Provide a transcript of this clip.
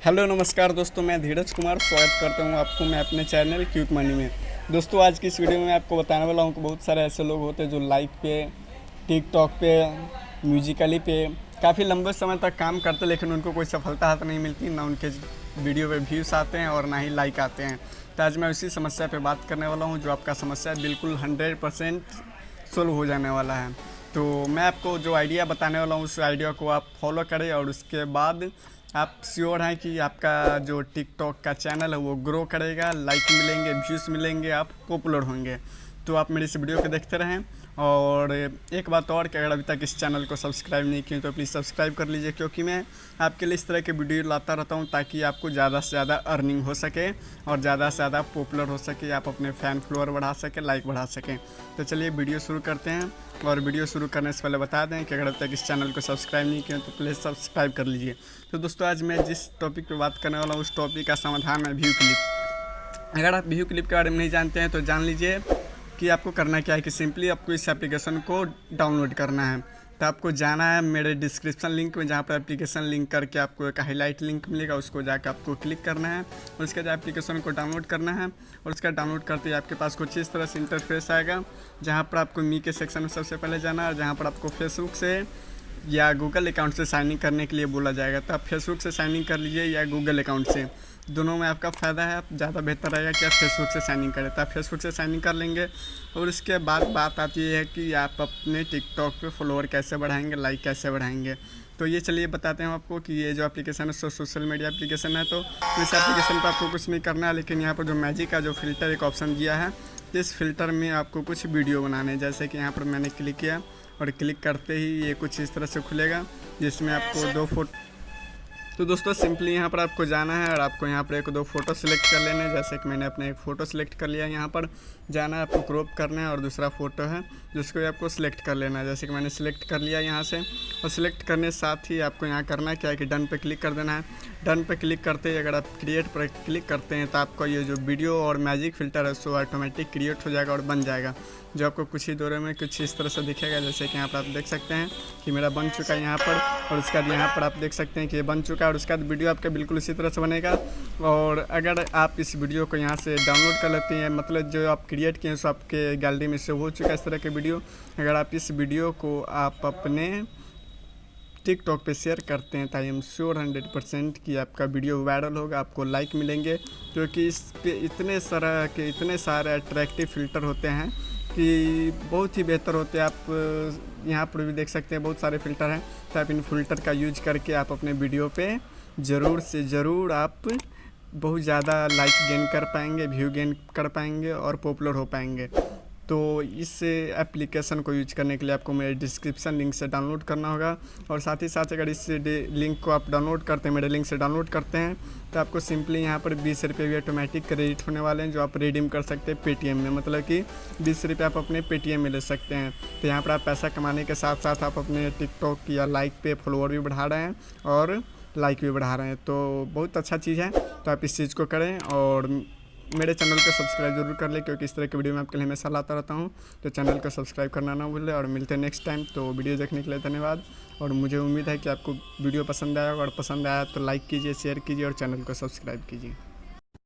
Hello नमस्कार दोस्तों, मैं धीरज कुमार स्वागत करता हूं आपको मैं अपने चैनल क्यूट मनी में। दोस्तों आज की इस वीडियो में मैं आपको बताने वाला हूं कि बहुत सारे ऐसे लोग होते हैं जो लाइक पे, टिक टॉक पे, म्यूजिकली पे काफ़ी लंबे समय तक काम करते लेकिन उनको कोई सफलता हाथ नहीं मिलती, ना उनके वीडियो पे व्यूज़ आते हैं और ना ही लाइक आते हैं। तो आज मैं उसी समस्या पर बात करने वाला हूँ जो आपका समस्या बिल्कुल 100% सोल्व हो जाने वाला है। तो मैं आपको जो आइडिया बताने वाला हूँ उस आइडिया को आप फॉलो करें और उसके बाद आप श्योर हैं कि आपका जो टिक टॉक का चैनल है वो ग्रो करेगा, लाइक मिलेंगे, व्यूज़ मिलेंगे, आप पॉपुलर होंगे। तो आप मेरी इस वीडियो को देखते रहें। और एक बात और कि अगर अभी तक इस चैनल को सब्सक्राइब नहीं किए तो प्लीज़ सब्सक्राइब कर लीजिए, क्योंकि मैं आपके लिए इस तरह के वीडियो लाता रहता हूं ताकि आपको ज़्यादा से ज़्यादा अर्निंग हो सके और ज़्यादा से ज़्यादा पॉपुलर हो सके, आप अपने फ़ैन फॉलोअर बढ़ा सकें, लाइक बढ़ा सकें। तो चलिए वीडियो शुरू करते हैं। और वीडियो शुरू करने से पहले बता दें कि अगर अब तक इस चैनल को सब्सक्राइब नहीं किए तो प्लीज़ सब्सक्राइब कर लीजिए। तो दोस्तों आज मैं जिस टॉपिक पे बात करने वाला हूँ उस टॉपिक का समाधान है व्यू क्लिप। अगर आप व्यू क्लिप के बारे में नहीं जानते हैं तो जान लीजिए कि आपको करना क्या है कि सिंपली आपको इस एप्लीकेशन को डाउनलोड करना है। तो आपको जाना है मेरे डिस्क्रिप्शन लिंक में, जहाँ पर एप्लीकेशन लिंक करके आपको एक हाईलाइट लिंक मिलेगा, उसको जाकर आपको क्लिक करना है और उसके बाद एप्लीकेशन को डाउनलोड करना है। और उसका डाउनलोड करते ही आपके पास कुछ इस तरह से इंटरफेस आएगा, जहाँ पर आपको मी के सेक्शन में सबसे पहले जाना है, जहाँ पर आपको फेसबुक से या गूगल अकाउंट से साइन इन करने के लिए बोला जाएगा। तो आप फेसबुक से साइन इन कर लीजिए या गूगल अकाउंट से, दोनों में आपका फ़ायदा है। आप ज़्यादा बेहतर रहेगा कि आप फेसबुक से साइन इन करें। तो आप फेसबुक से साइन इन कर लेंगे और इसके बाद बात आती है कि आप अपने टिकटॉक पे फॉलोअर कैसे बढ़ाएंगे, लाइक कैसे बढ़ाएंगे। तो ये चलिए बताते हैं आपको कि ये जो एप्लीकेशन है सोशल मीडिया एप्लीकेशन है। तो इस एप्लीकेशन पर आपको कुछ नहीं करना है, लेकिन यहाँ पर जो मैजिक का जो फ़िल्टर एक ऑप्शन दिया है, इस फिल्टर में आपको कुछ वीडियो बनाने हैं। जैसे कि यहाँ पर मैंने क्लिक किया और क्लिक करते ही ये कुछ इस तरह से खुलेगा, जिसमें आपको दो फोटो। तो दोस्तों सिंपली यहाँ पर आपको जाना है और आपको यहाँ पर एक दो फ़ोटो सेलेक्ट कर लेना है। जैसे कि मैंने अपने एक फ़ोटो सेलेक्ट कर लिया, यहाँ पर जाना है, आपको क्रॉप करना है और दूसरा फ़ोटो है जिसको आपको सिलेक्ट कर लेना है। जैसे कि मैंने सिलेक्ट कर लिया यहाँ से, और सिलेक्ट करने साथ ही आपको यहाँ करना है क्या है कि डन पे क्लिक कर देना है। डन पे क्लिक करते ही अगर आप क्रिएट पर क्लिक करते हैं तो आपका ये जो वीडियो और मैजिक फ़िल्टर है सो ऑटोमेटिक क्रिएट हो जाएगा और बन जाएगा, जो आपको कुछ ही देर में कुछ इस तरह से दिखेगा। जैसे कि यहाँ पर आप देख सकते हैं कि मेरा बन चुका है यहाँ पर, और उसके बाद यहाँ पर आप देख सकते हैं कि ये बन चुका है और उसके बाद वीडियो आपका बिल्कुल इसी तरह से बनेगा। और अगर आप इस वीडियो को यहाँ से डाउनलोड कर लेते हैं, मतलब जो आप क्रिएट किए हैं सो आपके गैलरी में सेव हो चुका है इस तरह के वीडियो। अगर आप इस वीडियो को आप अपने टिक टॉक पे शेयर करते हैं तो आई एम श्योर 100% कि आपका वीडियो वायरल होगा, आपको लाइक मिलेंगे, क्योंकि इस पे इतने सारे अट्रैक्टिव फ़िल्टर होते हैं कि बहुत ही बेहतर होते हैं। आप यहाँ पर भी देख सकते हैं बहुत सारे फ़िल्टर हैं। तो आप इन फ़िल्टर का यूज करके आप अपने वीडियो पे ज़रूर से ज़रूर आप बहुत ज़्यादा लाइक गेन कर पाएंगे, व्यू गेन कर पाएंगे और पॉपुलर हो पाएंगे। तो इस एप्लीकेशन को यूज करने के लिए आपको मेरे डिस्क्रिप्शन लिंक से डाउनलोड करना होगा। और साथ ही साथ अगर इस लिंक को आप डाउनलोड करते हैं, मेरे लिंक से डाउनलोड करते हैं, तो आपको सिंपली यहाँ पर 20 रुपये भी ऑटोमेटिक क्रेडिट होने वाले हैं, जो आप रिडीम कर सकते हैं पेटीएम में। मतलब कि 20 रुपये आप अपने पेटीएम में ले सकते हैं। तो यहाँ पर आप पैसा कमाने के साथ साथ आप अपने टिकटॉक या लाइक पे फॉलोअर भी बढ़ा रहे हैं और लाइक भी बढ़ा रहे हैं। तो बहुत अच्छा चीज़ है, तो आप इस चीज़ को करें और मेरे चैनल को सब्सक्राइब जरूर कर ले, क्योंकि इस तरह की वीडियो मैं आपके लिए हमेशा लाता रहता हूँ। तो चैनल को सब्सक्राइब करना ना भूलें और मिलते हैं नेक्स्ट टाइम। तो वीडियो देखने के लिए धन्यवाद। और मुझे उम्मीद है कि आपको वीडियो पसंद आया, और पसंद आया तो लाइक कीजिए, शेयर कीजिए और चैनल को सब्सक्राइब कीजिए।